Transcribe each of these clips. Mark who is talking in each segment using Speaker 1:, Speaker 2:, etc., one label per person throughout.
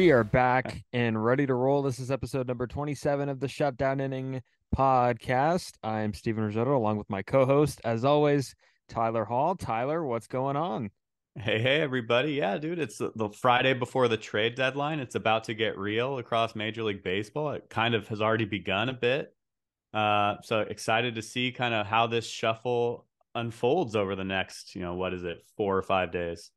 Speaker 1: We are back and ready to roll. This is episode number 27 of the Shutdown Inning Podcast. I'm Steven Rissotto along with my co-host, as always, Tylor Hall. Tyler, what's going on?
Speaker 2: Hey, everybody. Yeah, dude, it's the Friday before the trade deadline. It's about to get real across Major League Baseball. It kind of has already begun a bit. So excited to see kind of how this shuffle unfolds over the next, what is it, 4 or 5 days?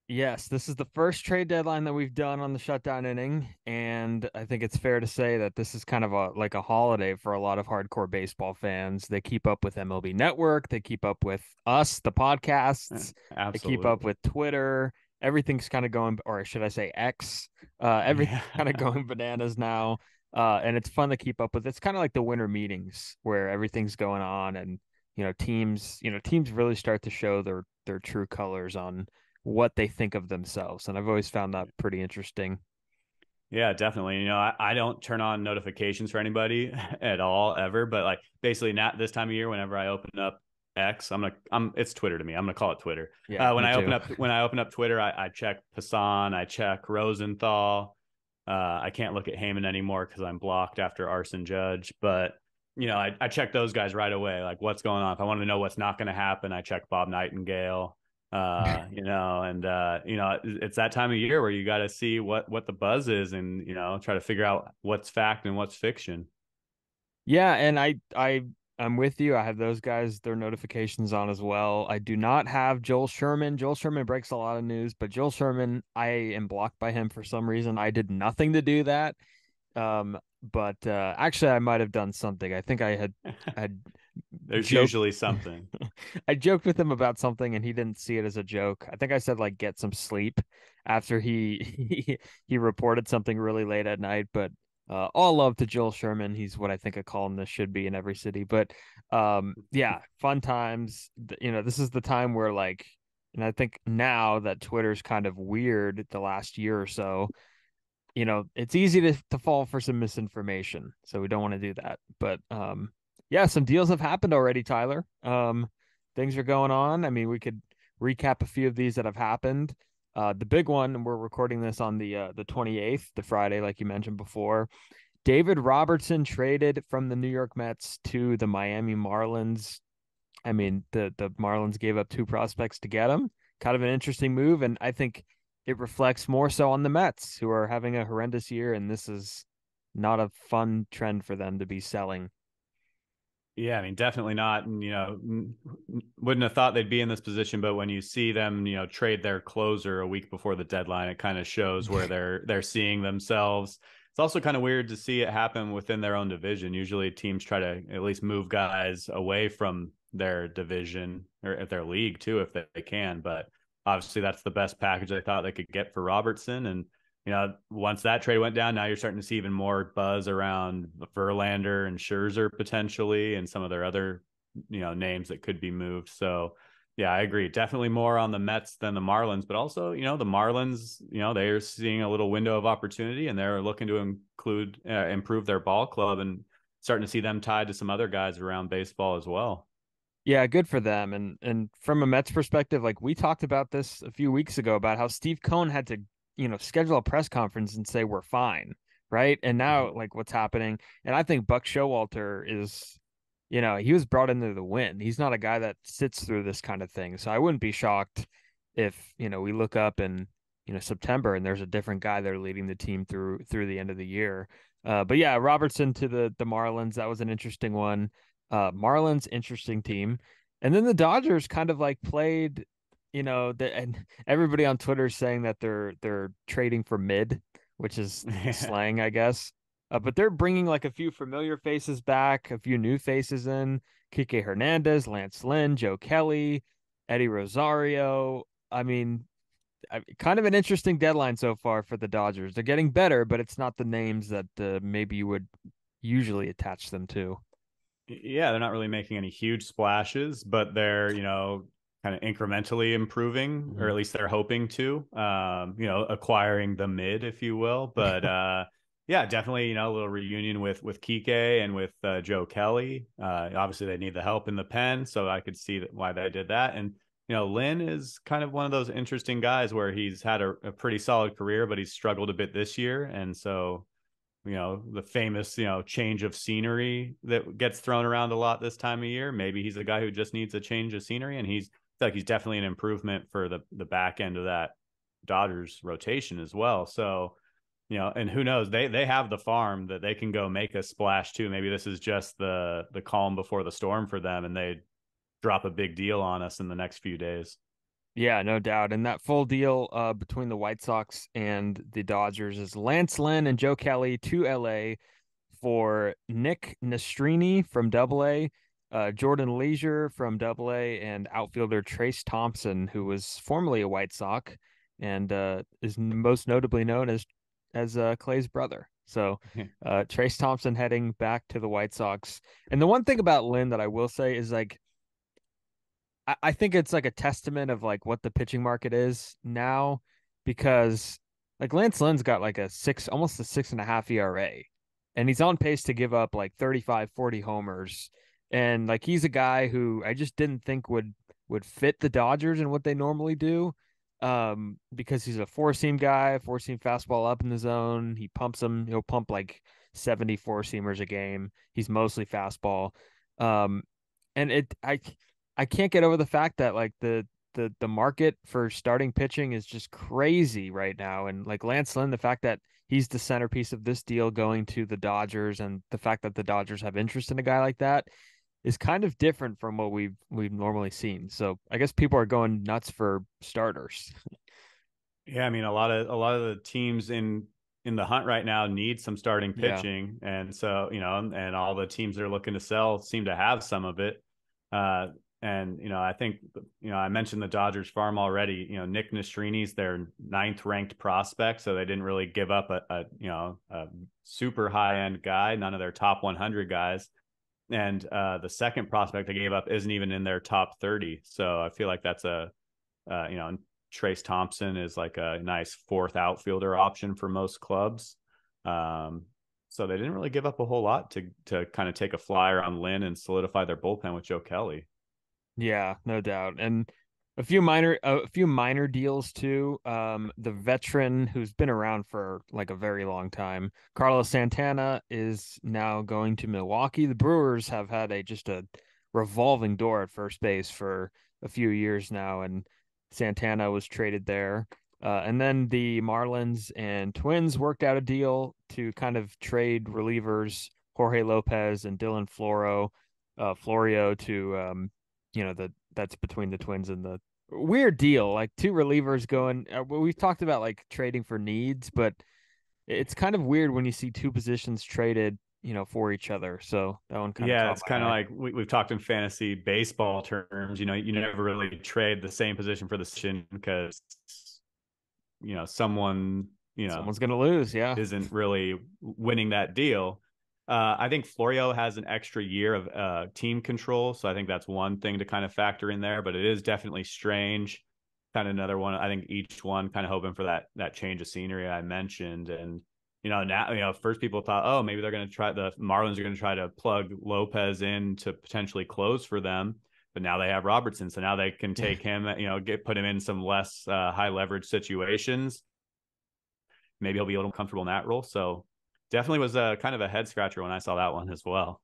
Speaker 1: Yes, this is the first trade deadline that we've done on the Shutdown Inning, and I think it's fair to say that this is kind of a holiday for a lot of hardcore baseball fans. They keep up with MLB Network, they keep up with us, the podcasts, they keep up
Speaker 2: Absolutely.
Speaker 1: with Twitter. Everything's kind of going, or should I say X? Everything's
Speaker 2: Yeah.
Speaker 1: kind of going bananas now, and it's fun to keep up with. It's kind of like the winter meetings where everything's going on, and teams really start to show their true colors on what they think of themselves. And I've always found that pretty interesting.
Speaker 2: Yeah, definitely. I don't turn on notifications for anybody at all ever, but like basically not this time of year, whenever I open up X, it's Twitter to me. I'm gonna call it Twitter.
Speaker 1: Yeah,
Speaker 2: When
Speaker 1: me too.
Speaker 2: I open up Twitter, I check Passan, I check Rosenthal. I can't look at Heyman anymore because I'm blocked after Arson Judge, but I check those guys right away. Like what's going on. If I want to know what's not going to happen, I check Bob Nightingale. It's that time of year where you got to see what the buzz is, and try to figure out what's fact and what's fiction.
Speaker 1: Yeah, and I'm with you. I have those guys, their notifications on as well. I do not have Joel Sherman. Joel Sherman breaks a lot of news, but Joel Sherman, I am blocked by him for some reason. I did nothing to do that. But actually I might have done something. I think I had
Speaker 2: There's
Speaker 1: joked
Speaker 2: usually something.
Speaker 1: I joked with him about something and he didn't see it as a joke. I think I said like get some sleep after he reported something really late at night, but all love to Joel Sherman. He's what I think a columnist should be in every city. But yeah, fun times. This is the time where and I think now that Twitter's kind of weird the last year or so, it's easy to fall for some misinformation. So we don't want to do that. But yeah, some deals have happened already, Tyler. Things are going on. I mean, we could recap a few of these that have happened. The big one, we're recording this on the 28th, the Friday, like you mentioned before. David Robertson traded from the New York Mets to the Miami Marlins. I mean, the Marlins gave up two prospects to get him. Kind of an interesting move, and I think it reflects more so on the Mets, who are having a horrendous year, and this is not a fun trend for them to be selling.
Speaker 2: Yeah, I mean, definitely not. And, wouldn't have thought they'd be in this position, but when you see them, trade their closer a week before the deadline, it kind of shows where they're seeing themselves. It's also kind of weird to see it happen within their own division. Usually teams try to at least move guys away from their division or at their league too, if they can. But obviously that's the best package I thought they could get for Robertson. And once that trade went down, now you're starting to see even more buzz around Verlander and Scherzer potentially, and some of their other, names that could be moved. So, yeah, I agree. Definitely more on the Mets than the Marlins, but also, the Marlins, they're seeing a little window of opportunity, and they're looking to improve their ball club, and starting to see them tied to some other guys around baseball as well.
Speaker 1: Yeah, good for them. And from a Mets perspective, like we talked about this a few weeks ago about how Steve Cohen had to, schedule a press conference and say we're fine, right? And now like what's happening, and I think Buck Showalter is, he was brought into the win. He's not a guy that sits through this kind of thing. So I wouldn't be shocked if, we look up in, September and there's a different guy there leading the team through the end of the year. But yeah, Robertson to the Marlins, that was an interesting one. Marlins, interesting team. And then the Dodgers kind of like played, and everybody on Twitter is saying that they're trading for mid, which is slang, I guess. But they're bringing like a few familiar faces back, a few new faces in. Kike Hernandez, Lance Lynn, Joe Kelly, Eddie Rosario. I mean, kind of an interesting deadline so far for the Dodgers. They're getting better, but it's not the names that maybe you would usually attach them to.
Speaker 2: Yeah, they're not really making any huge splashes, but they're, kind of incrementally improving, or
Speaker 1: Mhm.
Speaker 2: at least they're hoping to, acquiring the mid, if you will. But yeah, definitely, a little reunion with Kike and with Joe Kelly. Obviously, they need the help in the pen, so I could see why they did that. And Lynn is kind of one of those interesting guys where he's had a pretty solid career, but he's struggled a bit this year. And so, the famous, change of scenery that gets thrown around a lot this time of year. Maybe he's a guy who just needs a change of scenery, and I feel like he's definitely an improvement for the back end of that Dodgers rotation as well. So, and who knows, they have the farm that they can go make a splash too. Maybe this is just the calm before the storm for them, and they drop a big deal on us in the next few days.
Speaker 1: Yeah, no doubt. And that full deal between the White Sox and the Dodgers is Lance Lynn and Joe Kelly to LA for Nick Nastrini from AA, Jordan Leisure from AA, and outfielder Trace Thompson, who was formerly a White Sox and is most notably known as Clay's brother. So Trace Thompson heading back to the White Sox. And the one thing about Lynn that I will say is like, I think it's like a testament of like what the pitching market is now, because like Lance Lynn's got like almost a 6.5 ERA, and he's on pace to give up like 35, 40 homers. And like, he's a guy who I just didn't think would fit the Dodgers and what they normally do. Because he's a four-seam guy, four-seam fastball up in the zone. He pumps them. He'll pump like 70 four-seamers a game. He's mostly fastball. And I can't get over the fact that like the market for starting pitching is just crazy right now. And like Lance Lynn, the fact that he's the centerpiece of this deal going to the Dodgers, and the fact that the Dodgers have interest in a guy like that is kind of different from what we've normally seen. So I guess people are going nuts for starters.
Speaker 2: Yeah, I mean, a lot of the teams in the hunt right now need some starting pitching, and so and all the teams that are looking to sell seem to have some of it. And I think I mentioned the Dodgers farm already. Nick Nastrini's their 9th ranked prospect, so they didn't really give up a super high end guy, none of their top 100 guys. And the second prospect they gave up isn't even in their top 30. So I feel like that's Trace Thompson is like a nice 4th outfielder option for most clubs. So they didn't really give up a whole lot to kind of take a flyer on Lynn and solidify their bullpen with Joe Kelly.
Speaker 1: Yeah, no doubt. And a few minor deals too. The veteran who's been around for like a very long time, Carlos Santana, is now going to Milwaukee. The Brewers have had just a revolving door at first base for a few years now, and Santana was traded there. And then the Marlins and Twins worked out a deal to kind of trade relievers Jorge Lopez and Dylan Florio to that's between the Twins and the weird deal, like 2 relievers going. We've talked about like trading for needs, but it's kind of weird when you see 2 positions traded, for each other. So that one kind of
Speaker 2: it's kind of like we've talked in fantasy baseball terms. You never really trade the same position for the position because someone's
Speaker 1: gonna lose,
Speaker 2: isn't really winning that deal. I think Florio has an extra year of team control, so I think that's one thing to kind of factor in there. But it is definitely strange. Kind of another one. I think each one kind of hoping for that change of scenery I mentioned. And now first people thought, oh, maybe they're going to try, the Marlins are going to try to plug Lopez in to potentially close for them. But now they have Robertson, so now they can take him, put him in some less high leverage situations. Maybe he'll be a little comfortable in that role. So definitely was a kind of a head scratcher when I saw that one as well.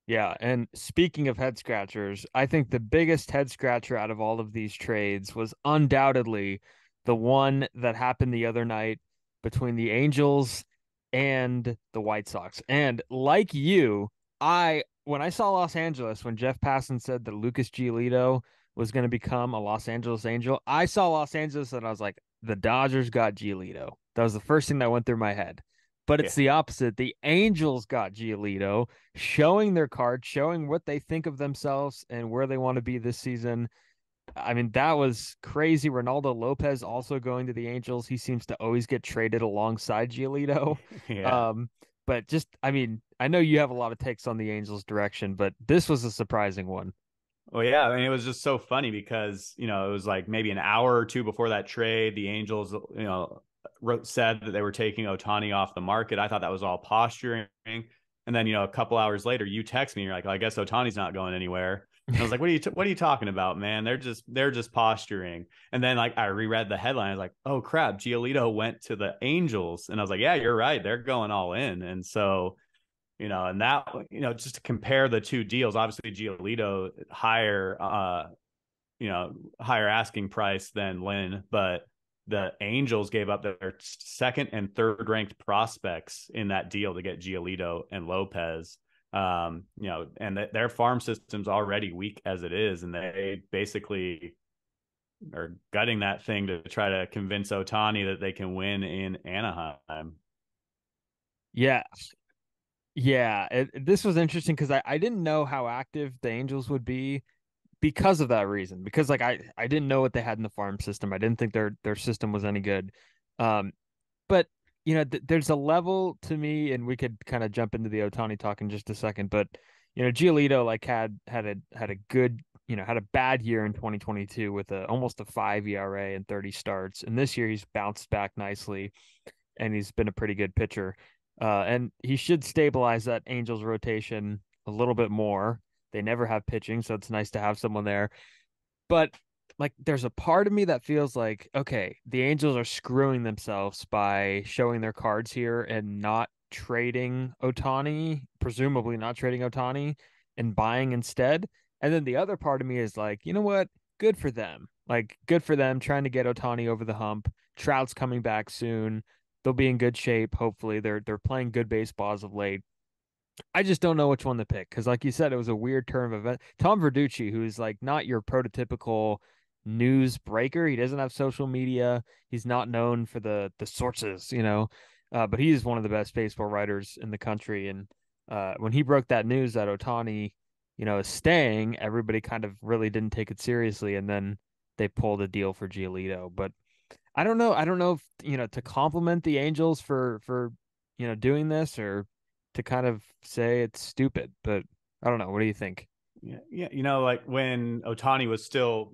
Speaker 1: Yeah, and speaking of head scratchers, I think the biggest head scratcher out of all of these trades was undoubtedly the one that happened the other night between the Angels and the White Sox. And like you, when I saw Los Angeles, when Jeff Passan said that Lucas Giolito was going to become a Los Angeles Angel, I saw Los Angeles and I was like, the Dodgers got Giolito. That was the first thing that went through my head. But it's the opposite. The Angels got Giolito, showing their card, showing what they think of themselves and where they want to be this season. I mean, that was crazy. Ronaldo Lopez also going to the Angels. He seems to always get traded alongside Giolito. But just, I mean, I know you have a lot of takes on the Angels direction, but this was a surprising one.
Speaker 2: Well, yeah, I mean, it was just so funny because, it was like maybe an hour or two before that trade, the Angels, said that they were taking Ohtani off the market. I thought that was all posturing. And then, a couple hours later, you text me, you're like, well, I guess Ohtani's not going anywhere. I was like, what are you talking about, man? They're just posturing. And then like I reread the headline. I was like, oh crap, Giolito went to the Angels. And I was like, yeah, you're right. They're going all in. And so, and that, just to compare the two deals, obviously Giolito higher asking price than Lynn, but the Angels gave up their second and third ranked prospects in that deal to get Giolito and Lopez. And their farm system's already weak as it is, and they basically are gutting that thing to try to convince Ohtani that they can win in Anaheim.
Speaker 1: Yeah. Yeah. This was interesting because I didn't know how active the Angels would be because of that reason. Because like I didn't know what they had in the farm system. I didn't think their system was any good. But there's a level to me, and we could kind of jump into the Ohtani talk in just a second. But Giolito like had a good had a bad year in 2022 with almost a 5 ERA and 30 starts, and this year he's bounced back nicely, and he's been a pretty good pitcher. And he should stabilize that Angels rotation a little bit more. They never have pitching, so it's nice to have someone there. But like there's a part of me that feels like, okay, the Angels are screwing themselves by showing their cards here and not trading Ohtani, presumably not trading Ohtani and buying instead. And then the other part of me is like, you know what? Good for them. Like good for them trying to get Ohtani over the hump. Trout's coming back soon. They'll be in good shape. Hopefully they're playing good baseball as of late. I just don't know which one to pick because, like you said, it was a weird turn of event. Tom Verducci, who's like not your prototypical news breaker, he doesn't have social media. He's not known for the sources, but he is one of the best baseball writers in the country. And when he broke that news that Ohtani, is staying, everybody kind of really didn't take it seriously, and then they pulled a deal for Giolito. But I don't know. I don't know if to compliment the Angels for doing this or to kind of say it's stupid, but I don't know. What do you think?
Speaker 2: Yeah, yeah. Like when Ohtani was still,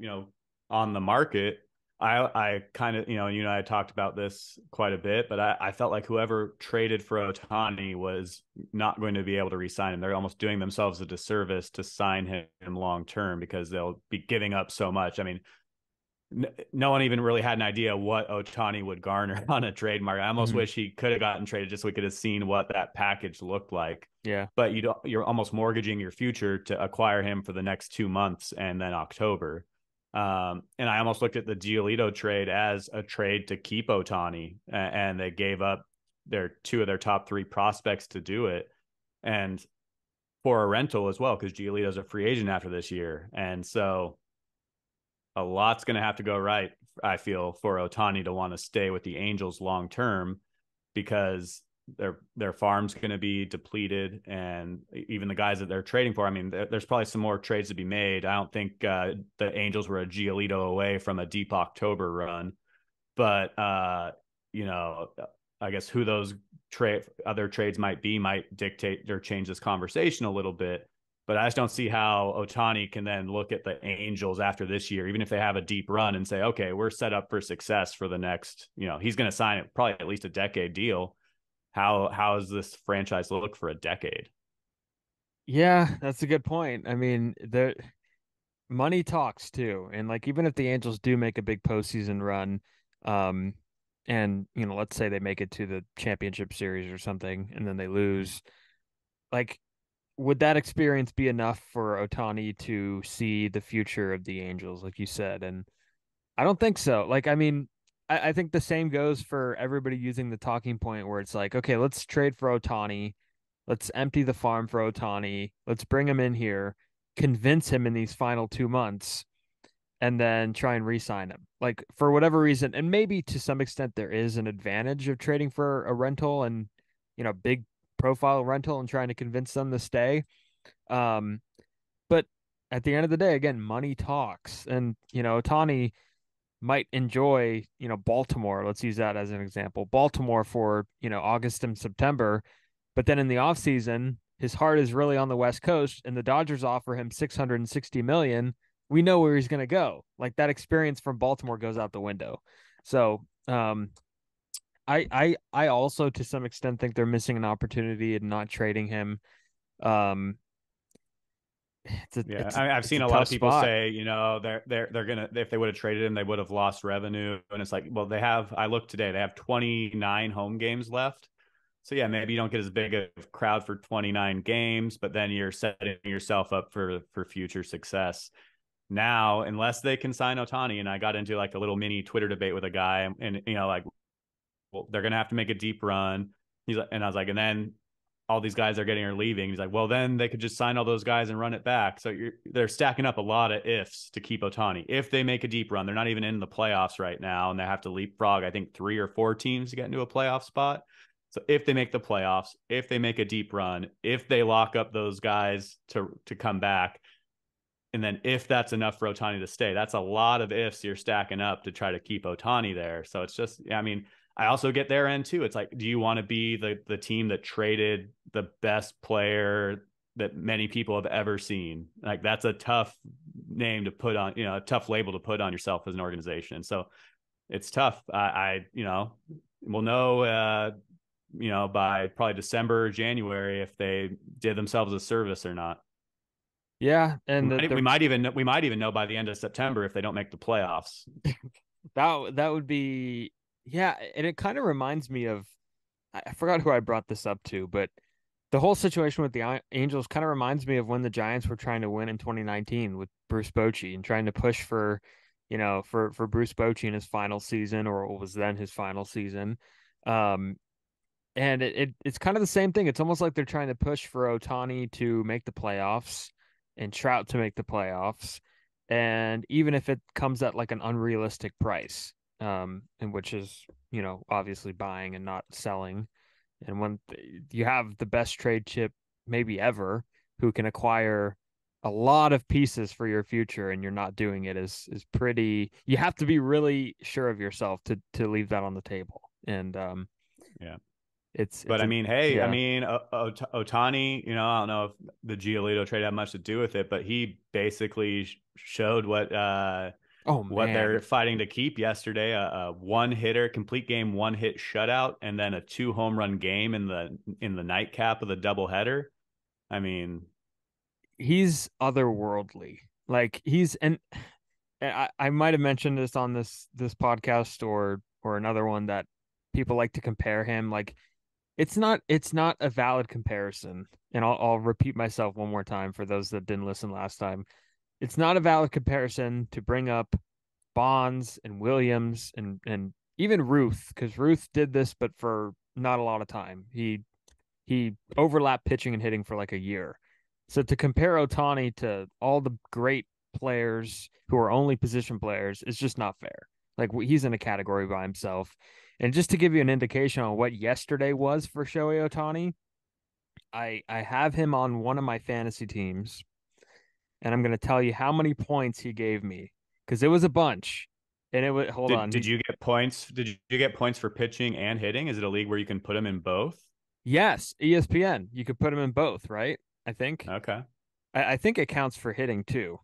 Speaker 2: on the market, I kind of, I talked about this quite a bit, but I felt like whoever traded for Ohtani was not going to be able to re-sign him. They're almost doing themselves a disservice to sign him long term because they'll be giving up so much. I mean, no one even really had an idea what Ohtani would garner on a trade market. I almost wish he could have gotten traded just so we could have seen what that package looked like.
Speaker 1: Yeah.
Speaker 2: But you're almost mortgaging your future to acquire him for the next 2 months and then October. And I almost looked at the Giolito trade as a trade to keep Ohtani, and they gave up two of their top three prospects to do it, and for a rental as well because Giolito's a free agent after this year, and so a lot's going to have to go right, I feel, for Ohtani to want to stay with the Angels long term because their farm's going to be depleted, and even the guys that they're trading for. I mean, there's probably some more trades to be made. I don't think the Angels were a Giolito away from a deep October run, but I guess who those other trades might be might dictate or change this conversation a little bit. But I just don't see how Ohtani can then look at the Angels after this year, even if they have a deep run, and say, okay, we're set up for success for the next, he's going to sign it probably at least a decade deal. How does this franchise look for a decade?
Speaker 1: Yeah, that's a good point. I mean, the money talks too. And like even if the Angels do make a big postseason run, and let's say they make it to the championship series or something and then they lose, like would that experience be enough for Ohtani to see the future of the Angels, like you said? And I don't think so. Like, I mean, I think the same goes for everybody using the talking point where it's like, okay, let's trade for Ohtani. Let's empty the farm for Ohtani. Let's bring him in here, convince him in these final 2 months, and then try and re-sign him. Like for whatever reason, and maybe to some extent there is an advantage of trading for a rental and big profile rental and trying to convince them to stay. But at the end of the day, again, money talks, and Ohtani might enjoy Baltimore. Let's use that as an example. Baltimore for August and September, but then in the off season, his heart is really on the West Coast, and the Dodgers offer him 660 million. We know where he's going to go. Like that experience from Baltimore goes out the window. So, I also to some extent think they're missing an opportunity in not trading him. Um,
Speaker 2: Yeah,
Speaker 1: it's
Speaker 2: I mean, I've
Speaker 1: it's a
Speaker 2: seen a lot
Speaker 1: tough
Speaker 2: of people
Speaker 1: spot.
Speaker 2: say, they're gonna, if they would have traded him, they would have lost revenue. And it's like, well, I looked today, they have 29 home games left. So yeah, maybe you don't get as big a crowd for 29 games, but then you're setting yourself up for future success. Now, unless they can sign Ohtani, and I got into like a little mini Twitter debate with a guy, and like, well, they're gonna have to make a deep run. He's like, and I was like, and then all these guys are getting or leaving. He's like, well, then they could just sign all those guys and run it back. So they're stacking up a lot of ifs to keep Ohtani. If they make a deep run, they're not even in the playoffs right now, and they have to leapfrog, I think, 3 or 4 teams to get into a playoff spot. So if they make the playoffs, if they make a deep run, if they lock up those guys to come back, and then if that's enough for Ohtani to stay, that's a lot of ifs you're stacking up to try to keep Ohtani there. So it's just, I mean, I also get their end too. It's like, do you want to be the team that traded the best player that many people have ever seen? Like, that's a tough name to put on, a tough label to put on yourself as an organization. So it's tough. We'll know, by probably December or January if they did themselves a service or not.
Speaker 1: Yeah, and
Speaker 2: We might even know by the end of September if they don't make the playoffs.
Speaker 1: that would be, yeah, and it kind of reminds me of, I forgot who I brought this up to, but the whole situation with the Angels kind of reminds me of when the Giants were trying to win in 2019 with Bruce Bochy and trying to push for, for Bruce Bochy in his final season, or what was then his final season. And it's kind of the same thing. It's almost like they're trying to push for Ohtani to make the playoffs and Trout to make the playoffs. And even if it comes at like an unrealistic price, and which is, obviously buying and not selling. And when you have the best trade chip maybe ever, who can acquire a lot of pieces for your future, and you're not doing it, is pretty. You have to be really sure of yourself to leave that on the table. And
Speaker 2: Yeah.
Speaker 1: it's
Speaker 2: But I mean, hey, I
Speaker 1: yeah.
Speaker 2: mean, Ohtani, I don't know if the Giolito trade had much to do with it, but he basically showed
Speaker 1: Oh
Speaker 2: what they're
Speaker 1: man,
Speaker 2: fighting to keep yesterday. A one hitter, complete game, one hit shutout, and then a 2 home run game in the nightcap of the doubleheader. I mean,
Speaker 1: he's otherworldly. Like I might have mentioned this on this podcast or another one, that people like to compare him. Like, it's not a valid comparison. And I'll repeat myself one more time for those that didn't listen last time. It's not a valid comparison to bring up Bonds and Williams and even Ruth, because Ruth did this, but for not a lot of time. He overlapped pitching and hitting for like a year. So to compare Ohtani to all the great players who are only position players is just not fair. Like, he's in a category by himself. And just to give you an indication on what yesterday was for Shohei Ohtani, I have him on one of my fantasy teams, and I'm going to tell you how many points he gave me, because it was a bunch. And it was, hold on.
Speaker 2: did you get points? Did you get points for pitching and hitting? Is it a league where you can put them in both?
Speaker 1: Yes, ESPN. You could put him in both, right? I think.
Speaker 2: Okay.
Speaker 1: I think it counts for hitting too.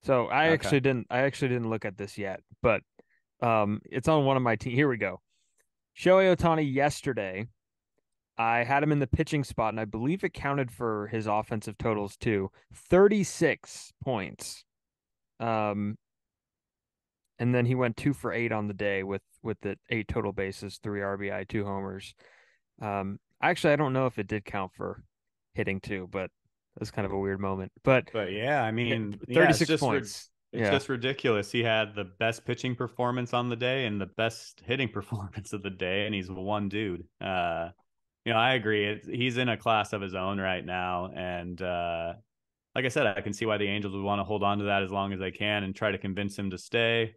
Speaker 1: So
Speaker 2: Okay.
Speaker 1: I actually didn't look at this yet, but it's on one of my team. Here we go. Shohei Ohtani yesterday, I had him in the pitching spot, and I believe it counted for his offensive totals too. 36 points. Um, and then he went 2 for 8 on the day with the 8 total bases, 3 RBI, 2 homers. Actually, I don't know if it did count for hitting too, but that's kind of a weird moment. But
Speaker 2: But yeah, I
Speaker 1: yeah,
Speaker 2: mean, yeah,
Speaker 1: 36 points.
Speaker 2: it's
Speaker 1: Yeah.
Speaker 2: just ridiculous. He had the best pitching performance on the day and the best hitting performance of the day, and he's one dude. I agree. He's in a class of his own right now, and like I said, I can see why the Angels would want to hold on to that as long as they can and try to convince him to stay.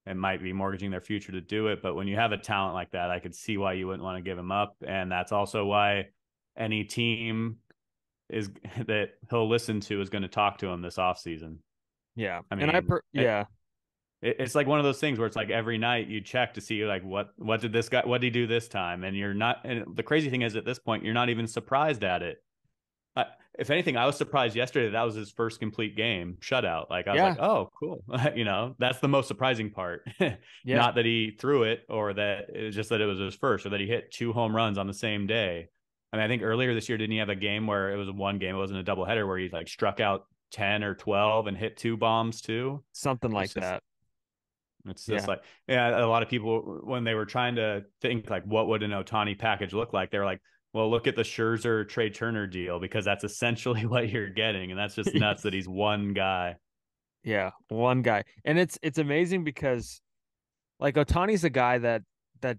Speaker 2: It might be mortgaging their future to do it, but when you have a talent like that, I could see why you wouldn't want to give him up, and that's also why any team is that he'll listen to is going to talk to him this offseason.
Speaker 1: Yeah.
Speaker 2: I
Speaker 1: And
Speaker 2: mean,
Speaker 1: yeah.
Speaker 2: it's like one of those things where it's like every night you check to see like what did he do this time, and you're not. And the crazy thing is, at this point, you're not even surprised at it. If anything, I was surprised yesterday that was his first complete game shutout. Like, I was like,
Speaker 1: Yeah.
Speaker 2: oh, cool. That's the most surprising part.
Speaker 1: Yeah.
Speaker 2: Not that he threw it, or that it's just that it was his first, or that he hit 2 home runs on the same day. I mean, I think earlier this year, didn't he have a game where it was one game? It wasn't a doubleheader where he like struck out 10 or 12 and hit 2 bombs too.
Speaker 1: Something like
Speaker 2: It's just
Speaker 1: that.
Speaker 2: it's just
Speaker 1: Yeah.
Speaker 2: like, yeah, a lot of people when they were trying to think like what would an Ohtani package look like, they were like, well, look at the Scherzer Trey Turner deal because that's essentially what you're getting, and that's just nuts that he's one guy.
Speaker 1: Yeah, one guy. And it's amazing because like Otani's a guy that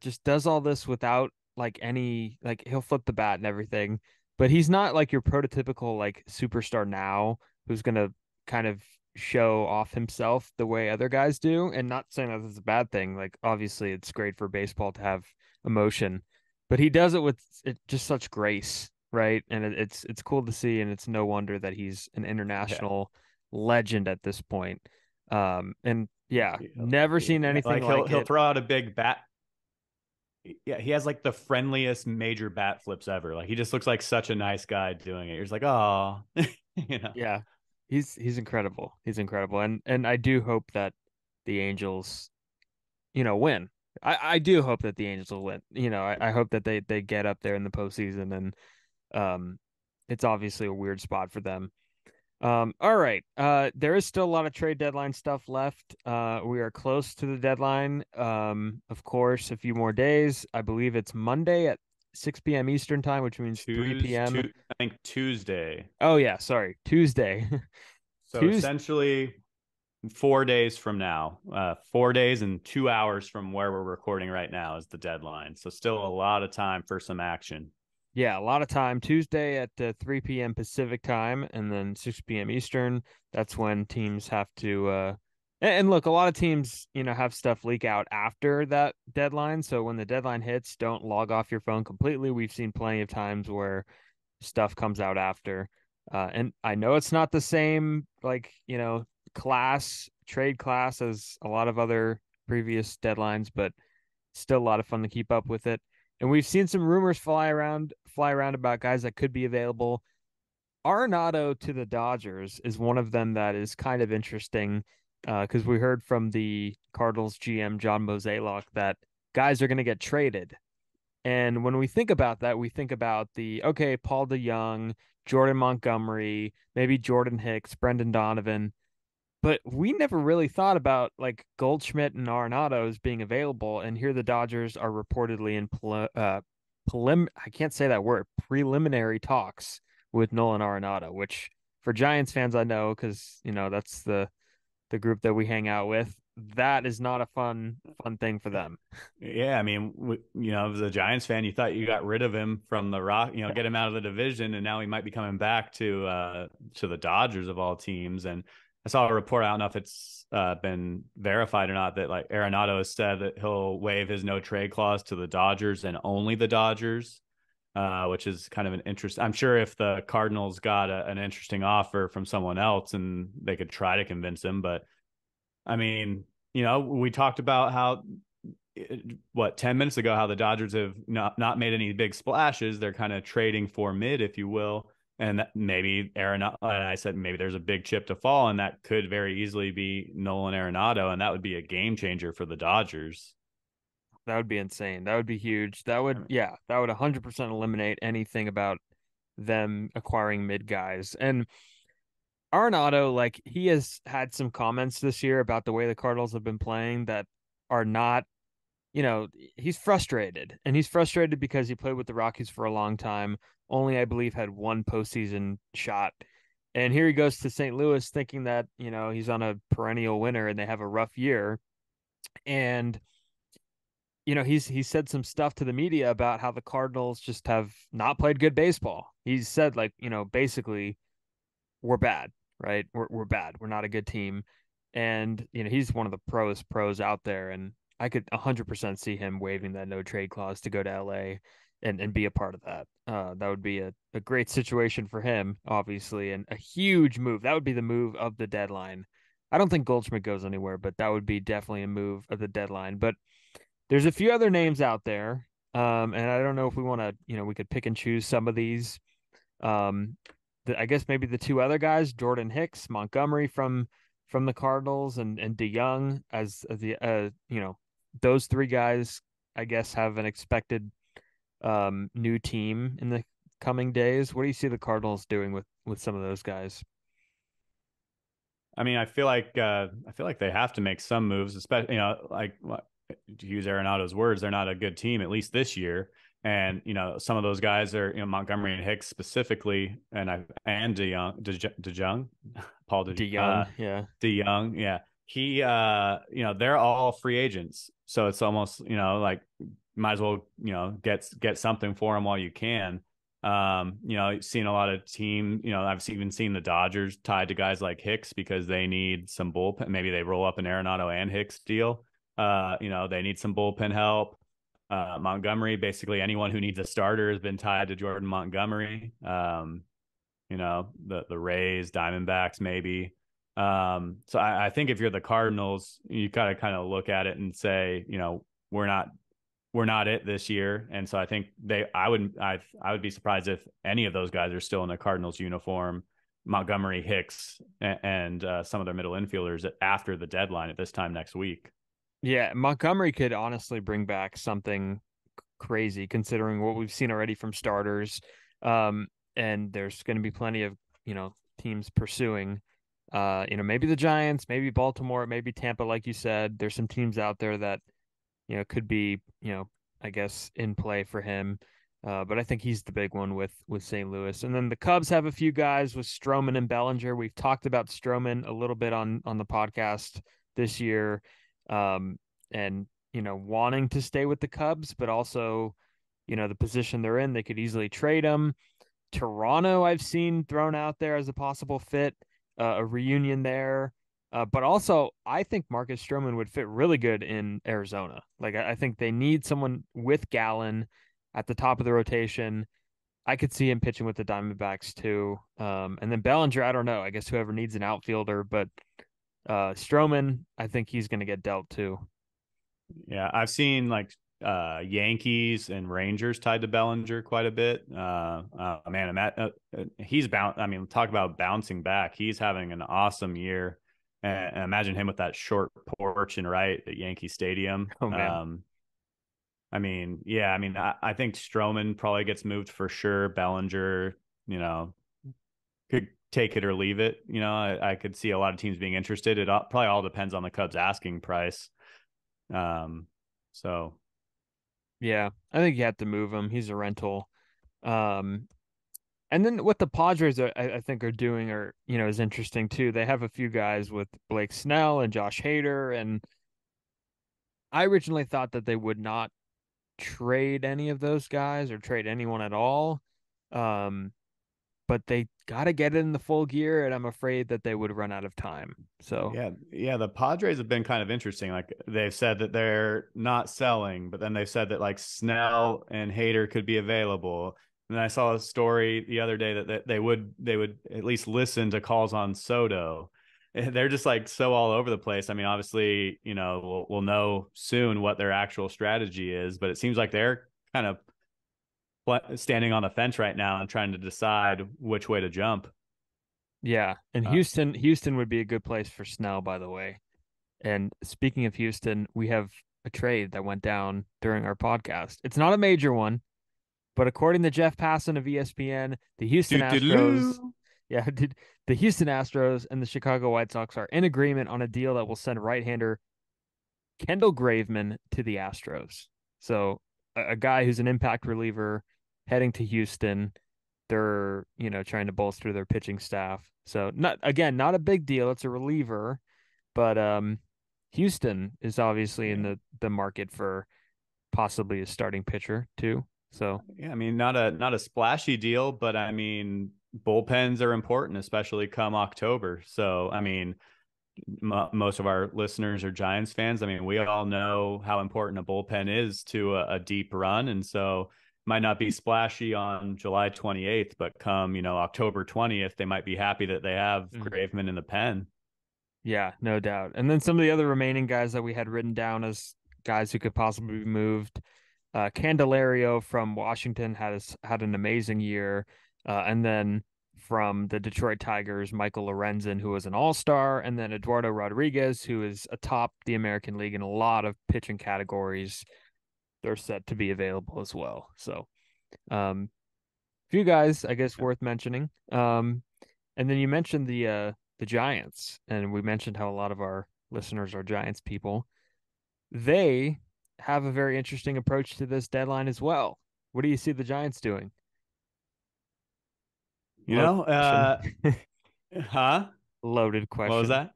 Speaker 1: just does all this without like any like he'll flip the bat and everything, but he's not like your prototypical like superstar now who's gonna kind of show off himself the way other guys do. And not saying that that's a bad thing. Like obviously it's great for baseball to have emotion, but he does it with just such grace, right? And it's cool to see, and it's no wonder that he's an
Speaker 2: Yeah.
Speaker 1: international legend at this point. And yeah, never seen
Speaker 2: Yeah,
Speaker 1: anything
Speaker 2: like
Speaker 1: like
Speaker 2: he'll
Speaker 1: it.
Speaker 2: throw out a big bat. Yeah, he has like the friendliest major bat flips ever. Like he just looks like such a nice guy doing it. You're just like, oh, you know.
Speaker 1: Yeah. He's incredible. He's incredible. And I do hope that the Angels, win. I do hope that the Angels will win. I hope that they get up there in the postseason, and um it's obviously a weird spot for them. All right. There is still a lot of trade deadline stuff left. We are close to the deadline. Of course, a few more days. I believe it's Monday at 6 p.m. Eastern time, which means 3 p.m.
Speaker 2: I think Tuesday.
Speaker 1: Oh yeah, sorry, Tuesday.
Speaker 2: So
Speaker 1: Tuesday.
Speaker 2: essentially 4 days from now, 4 days and 2 hours from where we're recording right now is the deadline. So still a lot of time for some action.
Speaker 1: Yeah, a lot of time. Tuesday at 3 p.m. Pacific time, and then 6 p.m. Eastern. That's when teams have to. And look, a lot of teams, have stuff leak out after that deadline. So when the deadline hits, don't log off your phone completely. We've seen plenty of times where stuff comes out after. And I know it's not the same, like, trade class as a lot of other previous deadlines, but still a lot of fun to keep up with it. And we've seen some rumors fly around about guys that could be available. Arenado to the Dodgers is one of them that is kind of interesting because we heard from the Cardinals GM John Mozeliak that guys are going to get traded. And when we think about that, we think about Paul DeYoung, Jordan Montgomery, maybe Jordan Hicks, Brendan Donovan, but we never really thought about like Goldschmidt and Arenado as being available. And here the Dodgers are reportedly in I can't say that word, preliminary talks with Nolan Arenado, which for Giants fans I know because that's the group that we hang out with. That is not a fun thing for them.
Speaker 2: Yeah, I mean, as a Giants fan, you thought you got rid of him from the Rock, get him out of the division, and now he might be coming back to the Dodgers of all teams. And I saw a report. I don't know if it's been verified or not that like Arenado has said that he'll waive his no trade clause to the Dodgers and only the Dodgers, which is kind of an interest. I'm sure if the Cardinals got an interesting offer from someone else and they could try to convince him, but I mean, we talked about how 10 minutes ago how the Dodgers have not made any big splashes. They're kind of trading for mid, if you will. And that maybe Arenado, and I said maybe there's a big chip to fall, and that could very easily be Nolan Arenado, and that would be a game changer for the Dodgers.
Speaker 1: That would be insane. That would be huge. That would 100% eliminate anything about them acquiring mid guys. And Arenado, like he has had some comments this year about the way the Cardinals have been playing that are not, he's frustrated. And he's frustrated because he played with the Rockies for a long time, only I believe had one postseason shot. And here he goes to St. Louis thinking that, he's on a perennial winner and they have a rough year. And he said some stuff to the media about how the Cardinals just have not played good baseball. He said like, basically we're bad, right? We're bad. We're not a good team. And he's one of the pros out there, and I could 100% see him waiving that no trade clause to go to LA and be a part of that. That would be a great situation for him, obviously, and a huge move. That would be the move of the deadline. I don't think Goldschmidt goes anywhere, but that would be definitely a move of the deadline. But there's a few other names out there. And I don't know if we want to, we could pick and choose some of these. Um, I guess maybe the two other guys, Jordan Hicks, Montgomery from the Cardinals, and DeYoung as the those three guys, I guess, have an expected new team in the coming days. What do you see the Cardinals doing with some of those guys?
Speaker 2: I mean, I feel like they have to make some moves, especially like to use Arenado's words, they're not a good team at least this year. And some of those guys are Montgomery and Hicks specifically, and DeJong, Paul
Speaker 1: DeYoung, yeah.
Speaker 2: DeYoung, yeah. He they're all free agents, so it's almost like might as well get something for them while you can. Seen a lot of I've even seen the Dodgers tied to guys like Hicks because they need some bullpen. Maybe they roll up an Arenado and Hicks deal. They need some bullpen help. Montgomery, basically anyone who needs a starter has been tied to Jordan Montgomery. The Rays, Diamondbacks, maybe. So I think if you're the Cardinals, you got to kind of look at it and say, we're not it this year. And so I think I would be surprised if any of those guys are still in the Cardinals uniform, Montgomery, Hicks, and some of their middle infielders after the deadline at this time next week.
Speaker 1: Yeah, Montgomery could honestly bring back something crazy considering what we've seen already from starters. And there's going to be plenty of, teams pursuing, maybe the Giants, maybe Baltimore, maybe Tampa, like you said. There's some teams out there that could be, I guess in play for him. But I think he's the big one with St. Louis. And then the Cubs have a few guys with Stroman and Bellinger. We've talked about Stroman a little bit on the podcast this year. And, wanting to stay with the Cubs, but also, the position they're in, they could easily trade him. Toronto, I've seen thrown out there as a possible fit, a reunion there. But also, I think Marcus Stroman would fit really good in Arizona. Like, I think they need someone with Gallen at the top of the rotation. I could see him pitching with the Diamondbacks too. And then Bellinger, I don't know. I guess whoever needs an outfielder, but Stroman, I think he's going to get dealt too.
Speaker 2: Yeah, I've seen like Yankees and Rangers tied to Bellinger quite a bit. Man, he's I mean, talk about bouncing back. He's having an awesome year. And imagine him with that short porch and right at Yankee Stadium.
Speaker 1: Oh man.
Speaker 2: I mean, yeah, I think Stroman probably gets moved for sure. Bellinger, could take it or leave it. I could see a lot of teams being interested. It probably all depends on the Cubs asking price. So
Speaker 1: Yeah, I think you have to move him. He's a rental. Um, and then what the Padres I think are doing is interesting too. They have a few guys with Blake Snell and Josh Hader, and I originally thought that they would not trade any of those guys or trade anyone at all. Um, but they got to get it in the full gear, and I'm afraid that they would run out of time. So
Speaker 2: yeah, the Padres have been kind of interesting. Like they've said that they're not selling, but then they've said that like Snell and Hader could be available. And I saw a story the other day that they would at least listen to calls on Soto. They're just like so all over the place. I mean, obviously, we'll know soon what their actual strategy is, but it seems like they're kind of standing on the fence right now and trying to decide which way to jump.
Speaker 1: yeah, and Houston would be a good place for Snell, by the way. And speaking of Houston, we have a trade that went down during our podcast. It's not a major one, but according to Jeff Passan of ESPN, the Houston Astros, yeah, the Houston Astros and the Chicago White Sox are in agreement on a deal that will send right-hander Kendall Graveman to the Astros. So a guy who's an impact reliever heading to Houston. They're, trying to bolster their pitching staff. So not a big deal. It's a reliever, but Houston is obviously in the market for possibly a starting pitcher too. So
Speaker 2: yeah, I mean, not a splashy deal, but I mean, bullpens are important, especially come October. So I mean, most of our listeners are Giants fans. I mean, we all know how important a bullpen is to a deep run, and so might not be splashy on July 28th, but come October 20th, they might be happy that they have Graveman in the pen.
Speaker 1: Yeah, no doubt. And then some of the other remaining guys that we had written down as guys who could possibly be moved. Candelario from Washington had an amazing year. And then from the Detroit Tigers, Michael Lorenzen, who was an all-star, and then Eduardo Rodriguez, who is atop the American League in a lot of pitching categories. They're set to be available as well. So, few guys, I guess, worth mentioning. And then you mentioned the the Giants, and we mentioned how a lot of our listeners are Giants people. They have a very interesting approach to this deadline as well. What do you see the Giants doing?
Speaker 2: You
Speaker 1: Loaded
Speaker 2: know,
Speaker 1: question.
Speaker 2: huh?
Speaker 1: Loaded
Speaker 2: What was
Speaker 1: question.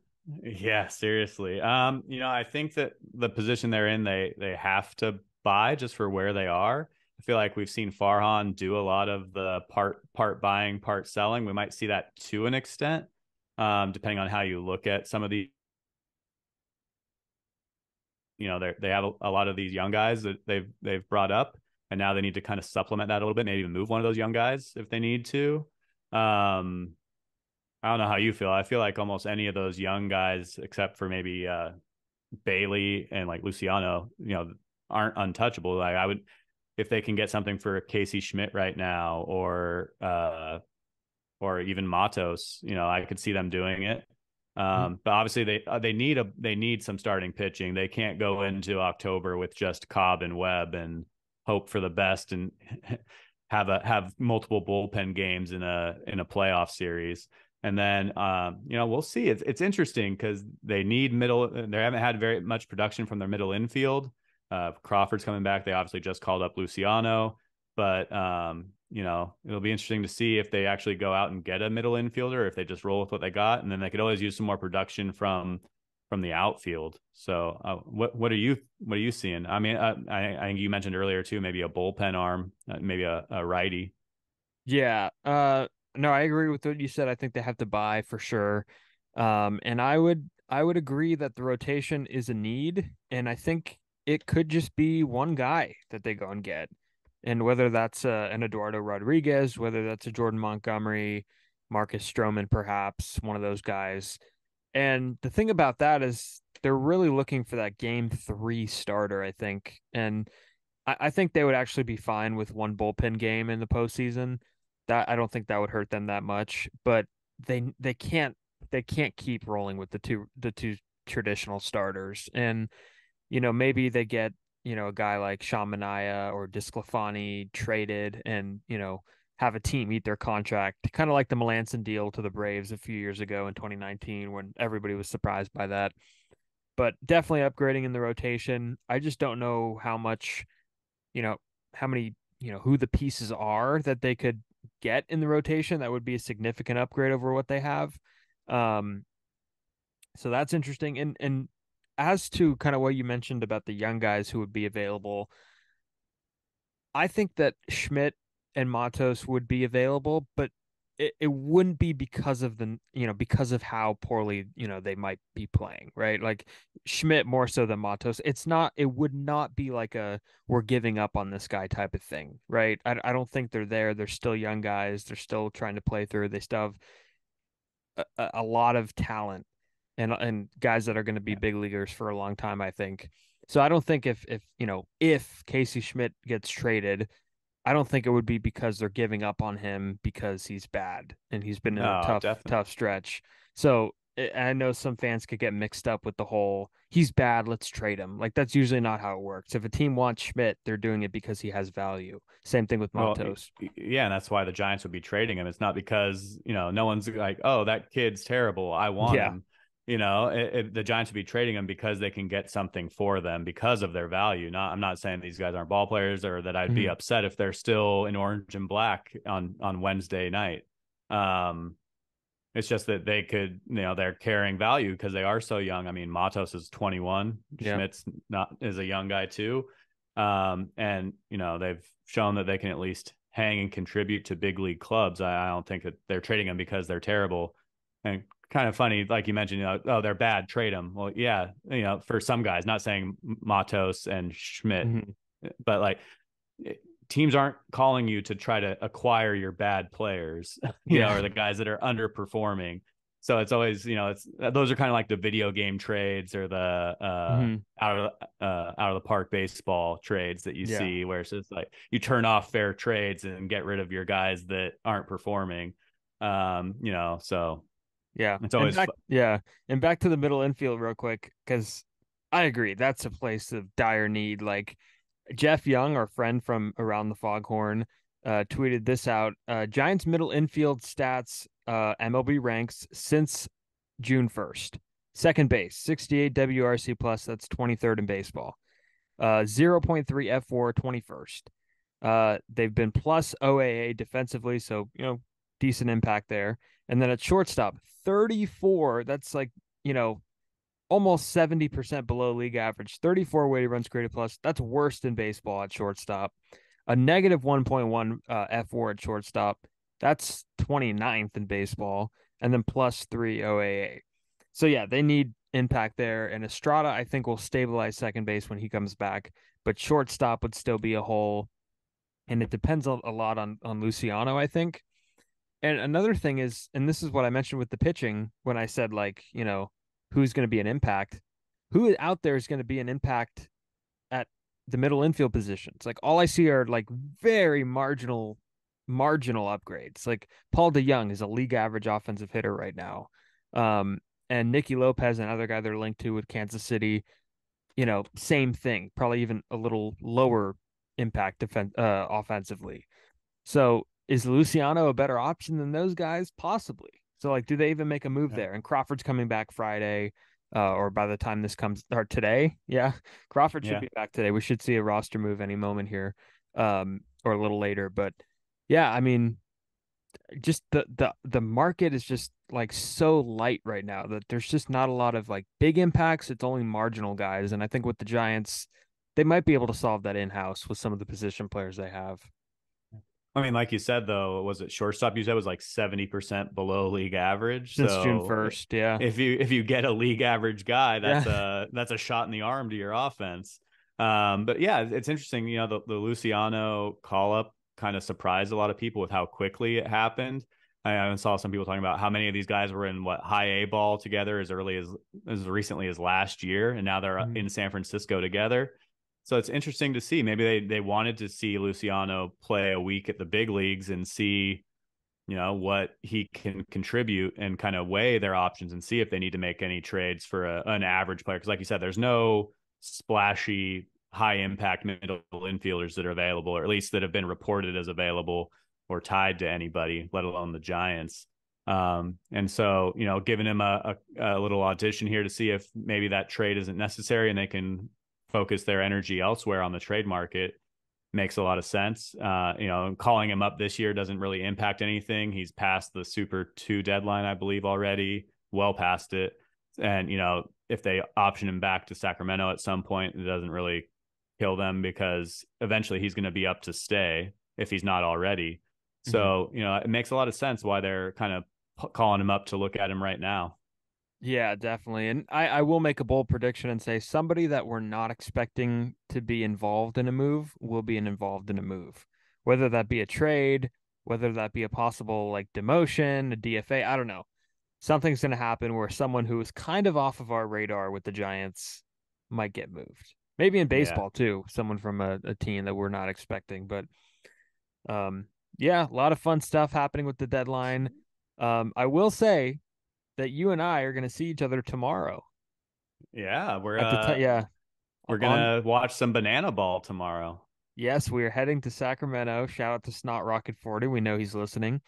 Speaker 2: that? Yeah, seriously. I think that the position they're in, they have to buy just for where they are. I feel like we've seen Farhan do a lot of the part buying, part selling. We might see that to an extent, depending on how you look at some of the. They have a lot of these young guys that they've brought up, and now they need to kind of supplement that a little bit. Maybe even move one of those young guys if they need to. Um, I don't know how you feel. I feel like almost any of those young guys, except for maybe Bailey and like Luciano, aren't untouchable. Like I would, if they can get something for Casey Schmidt right now, or even Matos, I could see them doing it. But obviously they need some starting pitching. They can't go into October with just Cobb and Webb and hope for the best and have multiple bullpen games in a playoff series. And then we'll see. It's interesting because they need middle. They haven't had very much production from their middle infield. Crawford's coming back. They obviously just called up Luciano, but it'll be interesting to see if they actually go out and get a middle infielder, or if they just roll with what they got, and then they could always use some more production from the outfield. So, what are you seeing? I mean, I think you mentioned earlier too, maybe a bullpen arm, maybe a righty.
Speaker 1: Yeah. No, I agree with what you said. I think they have to buy for sure. And I would agree that the rotation is a need, and I think it could just be one guy that they go and get. And whether that's an Eduardo Rodriguez, whether that's a Jordan Montgomery, Marcus Stroman, perhaps one of those guys. And the thing about that is they're really looking for that game 3 starter, I think. And I think they would actually be fine with one bullpen game in the postseason. That I don't think that would hurt them that much, but they can't keep rolling with the two traditional starters. And maybe they get a guy like Sean Manaea or Disclafani traded, and have a team eat their contract, kind of like the Melanson deal to the Braves a few years ago in 2019 when everybody was surprised by that. But definitely upgrading in the rotation. I just don't know how much how many, who the pieces are that they could get in the rotation that would be a significant upgrade over what they have. Um, so that's interesting. And as to kind of what you mentioned about the young guys who would be available, I think that Schmidt and Matos would be available, but it wouldn't be because of because of how poorly, they might be playing, right? Like Schmidt more so than Matos. It would not be like we're giving up on this guy type of thing, right? I don't think they're there. They're still young guys. They're still trying to play through. They still have a lot of talent and guys that are going to be big leaguers for a long time, I think. So I don't think if Casey Schmidt gets traded, I don't think it would be because they're giving up on him because he's bad and he's been in a
Speaker 2: Oh,
Speaker 1: tough stretch. So I know some fans could get mixed up with the whole he's bad, let's trade him. Like that's usually not how it works. If a team wants Schmidt, they're doing it because he has value. Same thing with
Speaker 2: well,
Speaker 1: Matos.
Speaker 2: yeah, and that's why the Giants would be trading him. It's not because no one's like, oh, that kid's terrible, I want
Speaker 1: Yeah.
Speaker 2: him. The Giants would be trading him because they can get something for them because of their value. I'm not saying these guys aren't ball players or that I'd be
Speaker 1: Mhm.
Speaker 2: upset if they're still in orange and black on Wednesday night. It's just that they could, they're carrying value because they are so young. I mean, Matos is 21.
Speaker 1: Yeah.
Speaker 2: Schmidt's not is a young guy too. And they've shown that they can at least hang and contribute to big league clubs. I don't think that they're trading them because they're terrible. And kind of funny, like you mentioned, oh, they're bad, trade them. Well, yeah, for some guys, not saying Matos and Schmidt,
Speaker 1: Mhm.
Speaker 2: but like teams aren't calling you to try to acquire your bad players,
Speaker 1: Yeah.
Speaker 2: or the guys that are underperforming. So it's always, it's those are kind of like the video game trades or the
Speaker 1: Mhm.
Speaker 2: out of the park baseball trades that you
Speaker 1: Yeah.
Speaker 2: see, where it's just like you turn off fair trades and get rid of your guys that aren't performing. So
Speaker 1: Yeah.
Speaker 2: it's
Speaker 1: And
Speaker 2: always
Speaker 1: back yeah. And back to the middle infield real quick, because I agree. That's a place of dire need. Like Jeff Young, our friend from around the Foghorn, tweeted this out. Giants middle infield stats, MLB ranks since June 1st. Second base, 68 WRC plus. That's 23rd in baseball. 0.3 F4, 21st. They've been plus OAA defensively, so decent impact there. And then at shortstop, 34. That's like almost 70% below league average. 34 weighted runs created plus. That's worst in baseball at shortstop. A negative 1.1 F4 at shortstop. That's 29th in baseball. And then plus 3 OAA. So yeah, they need impact there. And Estrada, I think, will stabilize second base when he comes back. But shortstop would still be a hole. And it depends a lot on Luciano, I think. And another thing is, and this is what I mentioned with the pitching when I said, like, who's going to be an impact? Who out there is going to be an impact at the middle infield positions? Like, all I see are like very marginal upgrades. Like Paul DeYoung is a league average offensive hitter right now. And Nicky Lopez, another guy they're linked to with Kansas City, same thing, probably even a little lower impact offensively. So is Luciano a better option than those guys? Possibly. So, like, do they even make a move there? And Crawford's coming back Friday, or by the time this comes, or today. Yeah, Crawford should be back today. We should see a roster move any moment here, or a little later. But yeah, I mean, just the market is just like so light right now that there's just not a lot of like big impacts. It's only marginal guys, and I think with the Giants, they might be able to solve that in-house with some of the position players they have.
Speaker 2: I mean, like you said, though, was it shortstop? You said was like 70% below league average
Speaker 1: Since
Speaker 2: so
Speaker 1: June 1st. Yeah.
Speaker 2: If you get a league average guy, that's a shot in the arm to your offense. But yeah, it's interesting. The Luciano call up kind of surprised a lot of people with how quickly it happened. I saw some people talking about how many of these guys were in high A ball together as recently as last year, and now they're in San Francisco together. So it's interesting to see. Maybe they wanted to see Luciano play a week at the big leagues and see, what he can contribute and kind of weigh their options and see if they need to make any trades for an average player. Because like you said, there's no splashy, high impact middle infielders that are available, or at least that have been reported as available or tied to anybody, let alone the Giants. And so, giving him a little audition here to see if maybe that trade isn't necessary and they can focus their energy elsewhere on the trade market makes a lot of sense. Calling him up this year doesn't really impact anything. He's past the Super 2 deadline, I believe, already, well past it. And, if they option him back to Sacramento at some point, it doesn't really kill them because eventually he's going to be up to stay if he's not already. So, it makes a lot of sense why they're kind of calling him up to look at him right now.
Speaker 1: Yeah, definitely. And I will make a bold prediction and say somebody that we're not expecting to be involved in a move will be involved in a move, whether that be a trade, whether that be a possible like demotion, a DFA. I don't know. Something's going to happen where someone who is kind of off of our radar with the Giants might get moved. Maybe in baseball too, someone from a team that we're not expecting. But yeah, a lot of fun stuff happening with the deadline. I will say that you and I are going to see each other tomorrow.
Speaker 2: Yeah, we're gonna watch some banana ball tomorrow.
Speaker 1: Yes, we are heading to Sacramento. Shout out to Snot Rocket 40. We know he's listening.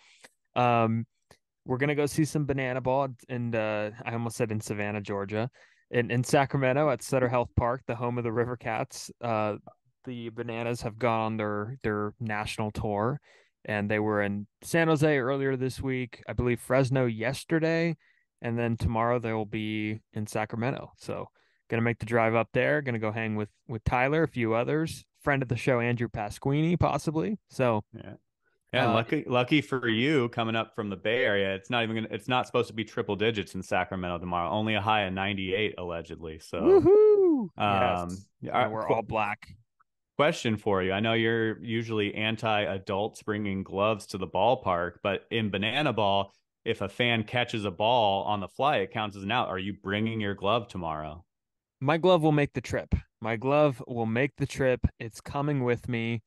Speaker 1: We're gonna go see some banana ball, and I almost said in Savannah, Georgia, in Sacramento at Sutter Health Park, the home of the River Cats. The Bananas have gone on their national tour, and they were in San Jose earlier this week. I believe Fresno yesterday. And then tomorrow they will be in Sacramento. So gonna make the drive up there. Gonna go hang with Tyler, a few others, friend of the show, Andrew Pasquini, possibly. So
Speaker 2: lucky for you coming up from the Bay Area. It's not supposed to be triple digits in Sacramento tomorrow. Only a high of 98 allegedly. So
Speaker 1: woohoo! Yes. We're all black.
Speaker 2: Question for you. I know you're usually anti-adults bringing gloves to the ballpark, but in banana ball, if a fan catches a ball on the fly, it counts as an out. Are you bringing your glove tomorrow?
Speaker 1: My glove will make the trip. My glove will make the trip. It's coming with me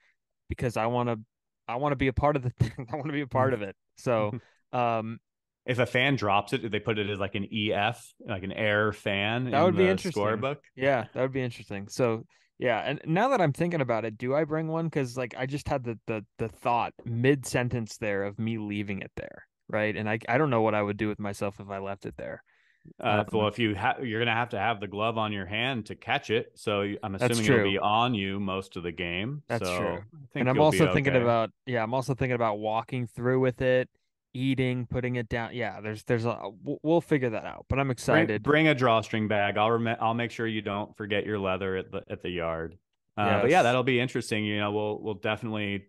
Speaker 1: because I want to be a part of I want to be a part of it. So,
Speaker 2: if a fan drops it, do they put it as like an EF, like an air fan?
Speaker 1: That would be interesting.
Speaker 2: Scorebook?
Speaker 1: Yeah, that would be interesting. So, yeah, and now that I'm thinking about it, do I bring one? Because like I just had the thought mid sentence there of me leaving it there. Right. And I don't know what I would do with myself if I left it there.
Speaker 2: Well, if you're gonna have to have the glove on your hand to catch it, so I'm
Speaker 1: That's
Speaker 2: assuming it'll
Speaker 1: true.
Speaker 2: be on you most of the game.
Speaker 1: That's true.
Speaker 2: So I
Speaker 1: And
Speaker 2: think
Speaker 1: I'm
Speaker 2: you'll be
Speaker 1: also thinking
Speaker 2: okay.
Speaker 1: about, yeah, I'm also thinking about walking through with it, eating, putting it down. Yeah, we'll figure that out, but I'm excited.
Speaker 2: Bring a drawstring bag. I'll make sure you don't forget your leather at the yard. But yeah,
Speaker 1: Yes.
Speaker 2: that'll be interesting. We'll definitely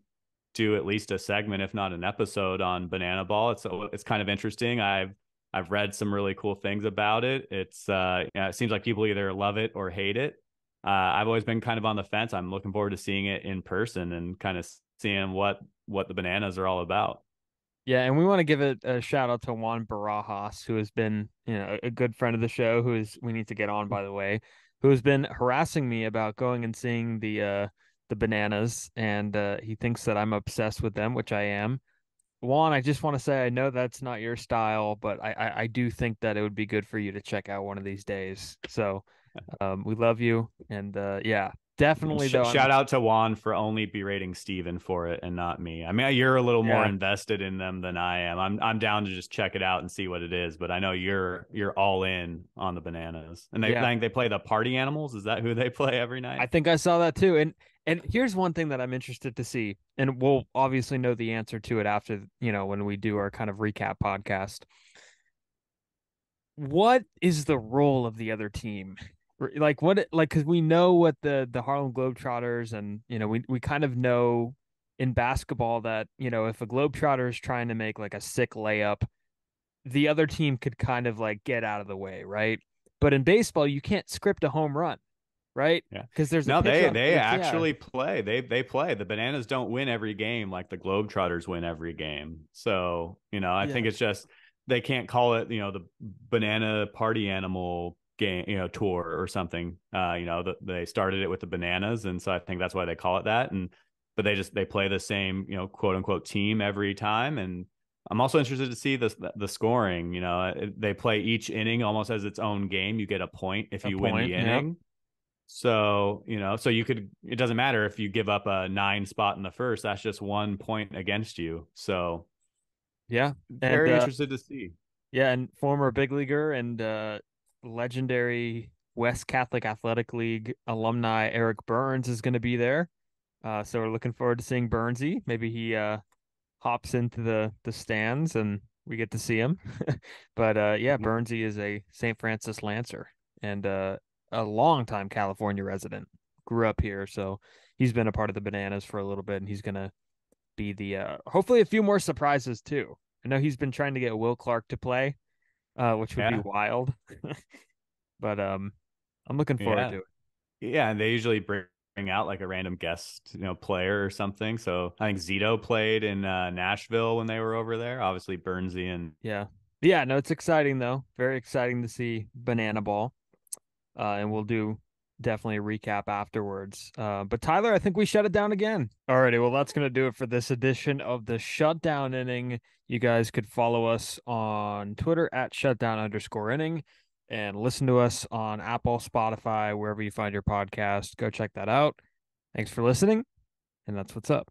Speaker 2: do at least a segment, if not an episode, on banana ball. It's kind of interesting. I've read some really cool things about it. It seems like people either love it or hate it. I've always been kind of on the fence. I'm looking forward to seeing it in person and kind of seeing what the bananas are all about.
Speaker 1: Yeah, and we want to give a shout out to Juan Barajas, who has been, a good friend of the show, we need to get on, by the way, who has been harassing me about going and seeing the bananas, and he thinks that I'm obsessed with them, which I am. Juan, I just want to say I know that's not your style, but I do think that it would be good for you to check out one of these days. So, we love you, and yeah, definitely though.
Speaker 2: Shout out to Juan for only berating Steven for it and not me. I mean, you're a little more
Speaker 1: Yeah,
Speaker 2: invested in them than I am. I'm down to just check it out and see what it is, but I know you're all in on the bananas. And I
Speaker 1: yeah.
Speaker 2: think they play the party animals. Is that who they play every
Speaker 1: I
Speaker 2: night?
Speaker 1: think I saw that too. And here's one thing that I'm interested to see, and we'll obviously know the answer to it after, when we do our kind of recap podcast. What is the role of the other team? Because we know what the Harlem Globetrotters, and we kind of know in basketball that, if a Globetrotter is trying to make like a sick layup, the other team could kind of like get out of the way, right? But in baseball, you can't script a home run, right?
Speaker 2: Yeah.
Speaker 1: Because there's a
Speaker 2: No,
Speaker 1: pitcher on
Speaker 2: they
Speaker 1: it's yeah.
Speaker 2: actually play. They play. The Bananas don't win every game like the Globetrotters win every game. So, I
Speaker 1: Yeah.
Speaker 2: think it's just they can't call it, the banana party animal game, tour or something. They started it with the bananas, and so I think that's why they call it that. But they play the same, quote unquote team every time. And I'm also interested to see the scoring. They play each inning almost as its own game. You get a point if
Speaker 1: A
Speaker 2: you win the
Speaker 1: point. Yep.
Speaker 2: inning. So, it doesn't matter if you give up a 9 spot in the first, that's just 1 point against you. So,
Speaker 1: Yeah. And
Speaker 2: very interested to see.
Speaker 1: yeah, and former big leaguer and legendary West Catholic Athletic League alumni Eric Burns is going to be there. So we're looking forward to seeing Burnsy. Maybe he hops into the stands and we get to see him. But yeah, Burnsy is a St. Francis Lancer and a longtime California resident. Grew up here, so he's been a part of the Bananas for a little bit, and he's gonna be the hopefully a few more surprises too. I know he's been trying to get Will Clark to play, which would be
Speaker 2: Yeah.
Speaker 1: wild. But I'm looking forward
Speaker 2: Yeah.
Speaker 1: to it.
Speaker 2: Yeah. And they usually bring out like a random guest, player or something. So I think Zito played in Nashville when they were over there. Obviously, Burnsy and
Speaker 1: Yeah. Yeah, no, it's exciting though. Very exciting to see Banana Ball. And we'll do definitely a recap afterwards. But Tyler, I think we shut it down again. Alrighty, well, that's gonna do it for this edition of the Shutdown Inning. You guys could follow us on Twitter at @shutdown_inning and listen to us on Apple, Spotify, wherever you find your podcast. Go check that out. Thanks for listening, and that's what's up.